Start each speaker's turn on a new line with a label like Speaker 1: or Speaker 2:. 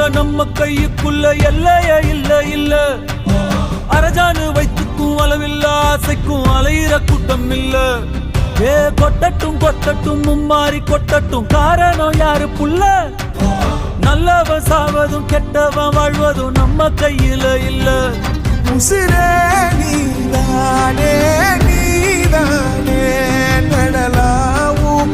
Speaker 1: நம்ம கையுக்குள்ள எல்லைய இல்ல இல்ல. அரஜானு வைத்துக்கும் அளவில்ல, ஆசைக்கும் அலையிற கூட்டம் இல்ல. ஏ கொட்டட்டும் கொட்டட்டும் மும்மாறி கொட்டட்டும், காரணம் யாரு புள்ள? நல்லவன் சாவதும் கெட்டவன் வாழ்வதும் நம்ம கையில இல்ல.
Speaker 2: உசிரே நீதானே நீதானே நடலாவும்